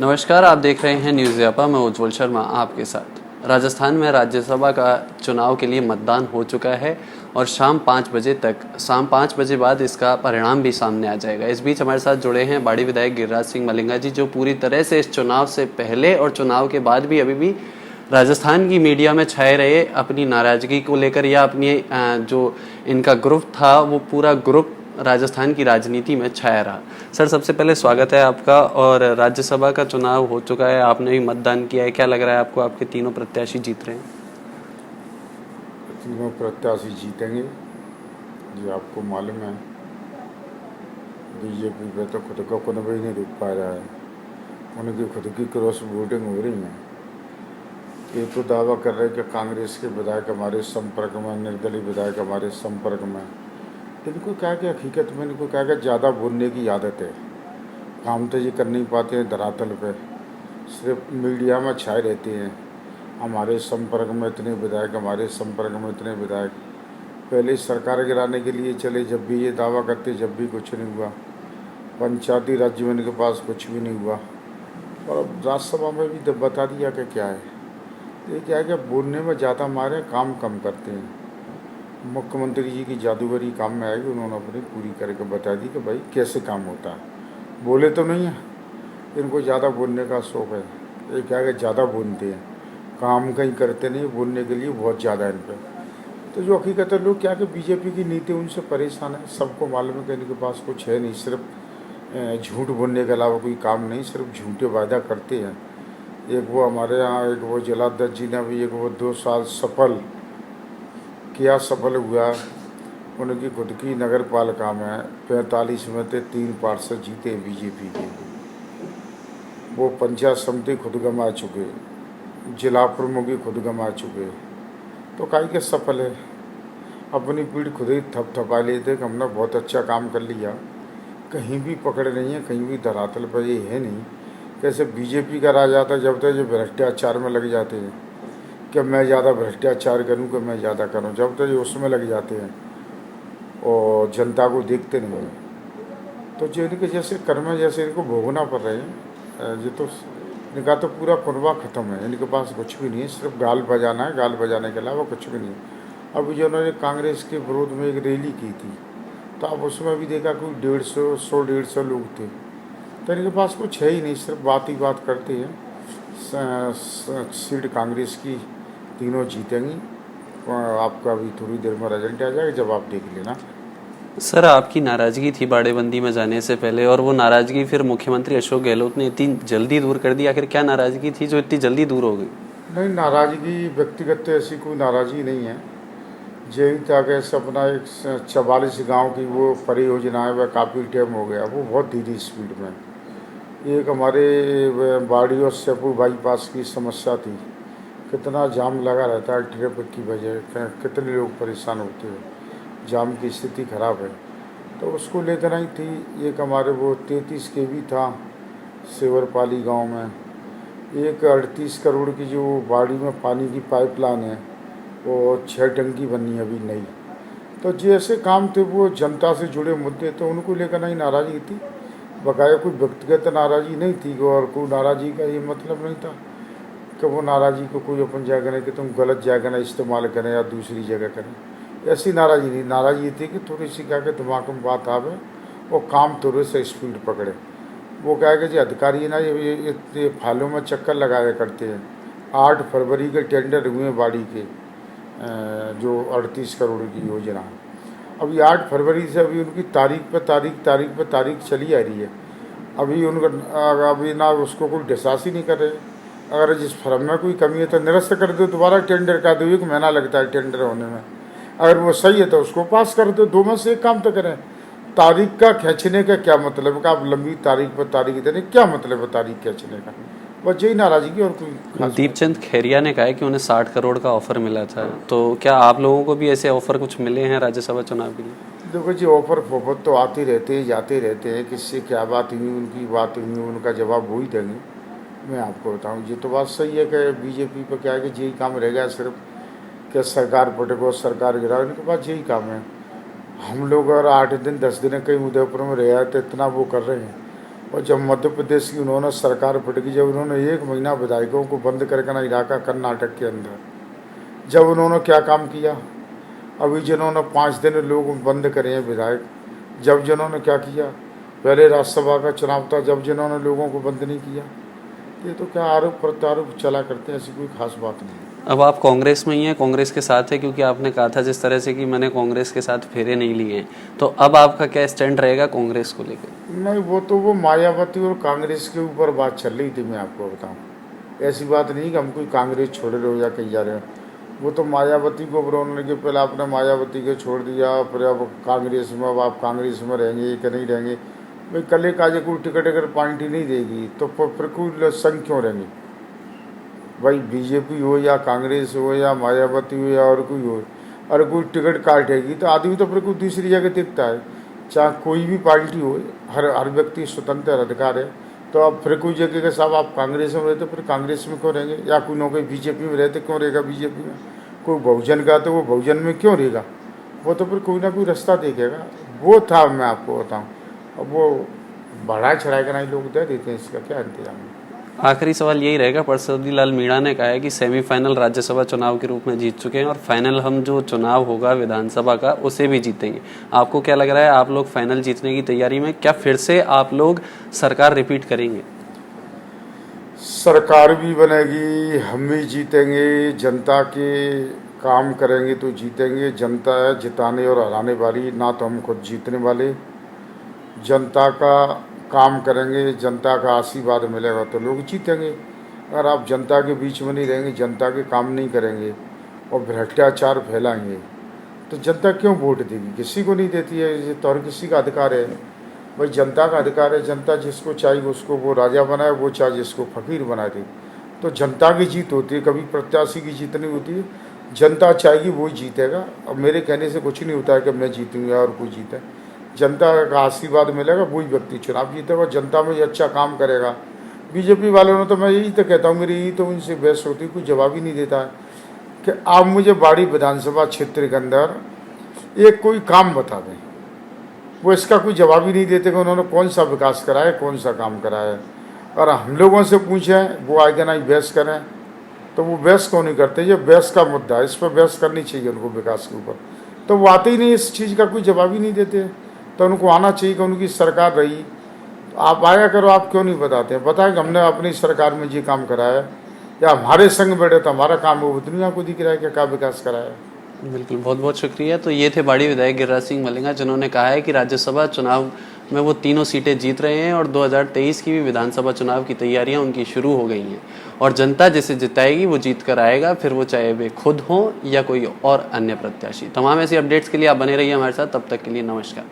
नमस्कार, आप देख रहे हैं न्यूज़ व्यापा। मैं उज्ज्वल शर्मा आपके साथ। राजस्थान में राज्यसभा का चुनाव के लिए मतदान हो चुका है और शाम 5 बजे बाद इसका परिणाम भी सामने आ जाएगा। इस बीच हमारे साथ जुड़े हैं बाड़ी विधायक गिरिराज सिंह मलिंगा जी, जो पूरी तरह से इस चुनाव से पहले और चुनाव के बाद भी अभी भी राजस्थान की मीडिया में छाए रहे अपनी नाराज़गी को लेकर, या अपनी जो इनका ग्रुप था वो पूरा ग्रुप राजस्थान की राजनीति में छाया रहा। सर, सबसे पहले स्वागत है आपका। और राज्यसभा का चुनाव हो चुका है, आपने भी मतदान किया है, क्या लग रहा है आपको? आपके तीनों प्रत्याशी जीत रहे हैं। तीनों प्रत्याशी जीतेंगे, जो आपको मालूम है। बीजेपी पे तो खुद का कोई नहीं रुक पा रहा है, उनकी खुद की क्रॉस वोटिंग हो रही है। ये तो दावा कर रहे हैं कि कांग्रेस के विधायक हमारे संपर्क में, निर्दलीय विधायक हमारे संपर्क में। इनको क्या कि हकीकत में इनको क्या कि ज़्यादा बोलने की आदत है, काम तो ये कर नहीं पाते हैं धरातल पे, सिर्फ मीडिया में छाए रहते हैं। हमारे संपर्क में इतने विधायक, हमारे संपर्क में इतने विधायक। पहले सरकार गिराने के लिए चले, जब भी ये दावा करते जब भी कुछ नहीं हुआ। पंचायती राज्य में इनके पास कुछ भी नहीं हुआ, और अब राज्यसभा में भी बता दिया कि क्या है। ये क्या है कि बोलने में ज़्यादा मारे, काम कम करते हैं। मुख्यमंत्री जी की जादूगरी काम में आएगी, उन्होंने अपनी पूरी करके बता दी कि भाई कैसे काम होता है। बोले तो नहीं है, इनको ज़्यादा बोलने का शौक़ है। ये क्या है कि ज़्यादा बोलते हैं, काम कहीं करते नहीं, बोलने के लिए बहुत ज़्यादा इन पर। तो जो हकीकत है, लोग क्या कि बीजेपी की नीति उनसे परेशान है। सबको मालूम है कि इनके पास कुछ है नहीं, सिर्फ झूठ बोलने के अलावा कोई काम नहीं, सिर्फ झूठे वायदा करते हैं। एक वो हमारे यहाँ, एक वो जिलाध्यक्ष जी ने भी, एक वो 2 साल सफल किया, सफल हुआ। उनकी खुद की नगर पालिका में 45 में से 3 पार्षद जीते बीजेपी के। वो पंचायत समिति खुद गंवा चुके, जिला प्रमुखी खुद गंवा चुके। तो काहे के सफल है, अपनी पीठ खुद ही थपथपा लेते कि हमने बहुत अच्छा काम कर लिया। कहीं भी पकड़ नहीं है, कहीं भी धरातल पर ये है नहीं। कैसे बीजेपी का राज आता, जब तक जो भ्रष्टाचार में लग जाते हैं कि मैं ज़्यादा भ्रष्टाचार करूं, कि मैं ज़्यादा करूं, जब तक उसमें लग जाते हैं और जनता को देखते नहीं हैं, तो जो इनके जैसे कर्म है, जैसे इनको भोगना पड़ रहे हैं। ये तो इनका तो पूरा कुनबा ख़त्म है, इनके पास कुछ भी नहीं है, सिर्फ गाल बजाना है, गाल बजाने के अलावा कुछ भी नहीं है। अभी जो उन्होंने कांग्रेस के विरोध में एक रैली की थी, तो अब उसमें भी देखा कोई 150 लोग थे। तो इनके पास कुछ है ही नहीं, सिर्फ बात ही बात करते हैं। सीट कांग्रेस की तीनों जीतेंगी। आपका अभी थोड़ी देर में रिजल्ट आ जाएगा, जब आप देख लेना। सर, आपकी नाराज़गी थी बाड़ेबंदी में जाने से पहले, और वो नाराज़गी फिर मुख्यमंत्री अशोक गहलोत ने इतनी जल्दी दूर कर दी। आखिर क्या नाराज़गी थी जो इतनी जल्दी दूर हो गई? नहीं, नाराज़गी व्यक्तिगत तो ऐसी कोई नाराज़गी नहीं है। यही था कि अपना एक 44 गाँव की वो परियोजना है, वह काफ़ी टाइम हो गया, वो बहुत धीरे स्पीड में। एक हमारे बाड़ी और सेपू बाईपास की समस्या थी, कितना जाम लगा रहता है ट्रैफिक की वजह, कितने लोग परेशान होते हैं, जाम की स्थिति खराब है। तो उसको लेकर आई थी। एक हमारे वो 33 केवी था सेवरपाली गांव में। एक 38 करोड़ की जो बाड़ी में पानी की पाइपलाइन है, वो 6 टंकी बनी अभी नई। तो जैसे काम थे वो जनता से जुड़े मुद्दे, तो उनको लेकर नहीं नाराज़गी थी। बकाया कोई व्यक्तिगत नाराज़गी नहीं थी, और कोई नाराज़गी का ये मतलब नहीं था कि वो नाराज़गी को कोई अपन जगह करें कि तुम गलत जगह ना इस्तेमाल करें या दूसरी जगह करें। ऐसी नाराज़गी नहीं, नाराज़गी थी कि थोड़ी सी क्या कि दिमाग में बात आवे और काम थोड़े से स्पीड पकड़े। वो क्या है कि जो अधिकारी ना, ये फालों में चक्कर लगाया करते हैं। 8 फरवरी के टेंडर हुए बाड़ी के, जो 38 करोड़ की योजना। अभी 8 फरवरी से अभी उनकी तारीख पे तारीख चली आ रही है। अभी उनका अभी ना उसको कोई डिस्कस ही नहीं कर रहे। अगर जिस फर्म में कोई कमी है तो निरस्त कर दो, दोबारा टेंडर कर दो। 1 महीना लगता है टेंडर होने में। अगर वो सही है तो उसको पास कर दो। 2 में से एक काम तो करें। तारीख का खींचने का क्या मतलब है कि आप लंबी तारीख पर तारीख देने, क्या मतलब है तारीख खींचने का? बस यही नाराज़गी, और कोई दीपचंद खैरिया ने कहा है कि उन्हें 60 करोड़ का ऑफर मिला था। तो क्या आप लोगों को भी ऐसे ऑफर कुछ मिले हैं राज्यसभा चुनाव के लिए? देखो जी, ऑफर फोफर तो आते रहते हैं, जाते रहते हैं। किससे क्या बात हुई, उनकी बात हुई, उनका जवाब वो ही देंगे। मैं आपको बताऊं, ये तो बात सही है कि बीजेपी पर क्या है कि यही काम रह गया सिर्फ कि सरकार पटको, सरकार गिराओ। इनके पास यही काम है। हम लोग अगर 8 दिन 10 दिन कहीं उदयपुर में रह तो इतना वो कर रहे हैं, और जब मध्य प्रदेश की उन्होंने सरकार फटकी, जब उन्होंने 1 महीना विधायकों को बंद करके ना इलाका कर्नाटक के अंदर, जब उन्होंने क्या काम किया। अभी जिन्होंने 5 दिन लोग बंद करे हैं विधायक, जब जिन्होंने क्या किया। पहले राज्यसभा का चुनाव था, जब जिन्होंने लोगों को बंद नहीं किया। ये तो क्या आरोप प्रत्यारोप चला करते हैं, ऐसी कोई खास बात नहीं है। अब आप कांग्रेस में ही हैं, कांग्रेस के साथ है, क्योंकि आपने कहा था जिस तरह से कि मैंने कांग्रेस के साथ फेरे नहीं लिए हैं, तो अब आपका क्या स्टैंड रहेगा कांग्रेस को लेकर? नहीं, वो तो वो मायावती और कांग्रेस के ऊपर बात चल रही थी। मैं आपको बताऊं, ऐसी बात नहीं कि हम कोई कांग्रेस छोड़ रहे हो या कहीं जा रहे हो। वो तो मायावती को उन्होंने कि पहले आपने मायावती को छोड़ दिया, फिर अब कांग्रेस में, अब आप कांग्रेस में रहेंगे कि नहीं रहेंगे। भाई कल एक आज कोई टिकट अगर पार्टी नहीं देगी तो फिर कोई संघ क्यों रहेंगे। भाई बीजेपी हो या कांग्रेस हो या मायावती हो या और कोई हो, अगर कोई टिकट काटेगी तो आदमी तो फिर कोई दूसरी जगह देखता है। चाहे कोई भी पार्टी हो, हर व्यक्ति स्वतंत्र अधिकार है। तो अब फिर कोई जगह के साहब आप कांग्रेस में रहते, फिर कांग्रेस में क्यों रहेंगे, या कोई नौकरी बीजेपी में रहते क्यों रहेगा बीजेपी में। कोई बहुजन का तो वो बहुजन में क्यों रहेगा, वो तो फिर कोई ना कोई रास्ता देखेगा। वो था, मैं आपको बताऊँ। अब वो बढ़ा चढ़ा कर नहीं लोग दे देते हैं, इसका क्या इंतजाम है। आखिरी सवाल यही रहेगा, परसोत्ती लाल मीणा ने कहा है कि सेमीफाइनल राज्यसभा चुनाव के रूप में जीत चुके हैं और फाइनल हम जो चुनाव होगा विधानसभा का उसे भी जीतेंगे। आपको क्या लग रहा है, आप लोग फाइनल जीतने की तैयारी में, क्या फिर से आप लोग सरकार रिपीट करेंगे? सरकार भी बनेगी, हम भी जीतेंगे, जनता के काम करेंगे तो जीतेंगे। जनता है जिताने और हराने वाली, ना तो हम खुद जीतने वाले। जनता का काम करेंगे, जनता का आशीर्वाद मिलेगा तो लोग जीतेंगे। अगर आप जनता के बीच में नहीं रहेंगे, जनता के काम नहीं करेंगे और भ्रष्टाचार फैलाएंगे तो जनता क्यों वोट देगी, किसी को नहीं देती है। ये तो हर किसी का अधिकार है भाई, जनता का अधिकार है। जनता जिसको चाहिए उसको वो राजा बनाए, वो चाहे जिसको फकीर बना दे। तो जनता की जीत होती है, कभी प्रत्याशी की जीत नहीं होती है। जनता चाहेगी वो जीतेगा। अब मेरे कहने से कुछ नहीं होता है कि मैं जीतूँगा और कोई जीते। जनता का आशीर्वाद मिलेगा, वही व्यक्ति चुनाव जीतेगा। जनता में अच्छा काम करेगा। बीजेपी वालों ने तो, मैं यही तो कहता हूँ, मेरी यही तो उनसे बहस होती, कोई जवाब ही नहीं देता है कि आप मुझे बाड़ी विधानसभा क्षेत्र के अंदर एक कोई काम बता दें। वो इसका कोई जवाब ही नहीं देते कि उन्होंने कौन सा विकास कराया, कौन सा काम कराया। और हम लोगों से पूछें, वो आगे ना बहस करें, तो वो बहस क्यों नहीं करते। ये बहस का मुद्दा है, इस पर बहस करनी चाहिए उनको विकास के ऊपर। तो वो आते ही नहीं, इस चीज़ का कोई जवाब ही नहीं देते। तो उनको आना चाहिए कि उनकी सरकार रही, तो आप आया करो, आप क्यों नहीं बताते। बताए कि हमने अपनी सरकार में ये काम कराया, या हमारे संग बैठे तो हमारा काम वो दुनिया को दिख रहा है कि क्या विकास कराया। बिल्कुल, बहुत बहुत शुक्रिया। तो ये थे बाड़ी विधायक गिरिराज सिंह मलिंगा, जिन्होंने कहा है कि राज्यसभा चुनाव में वो तीनों सीटें जीत रहे हैं और 2023 की भी विधानसभा चुनाव की तैयारियां उनकी शुरू हो गई हैं और जनता जिसे जिताएगी वो जीत कर आएगा, फिर वो चाहे वे खुद हों या कोई और अन्य प्रत्याशी। तमाम ऐसी अपडेट्स के लिए आप बने रहिए हमारे साथ। तब तक के लिए नमस्कार।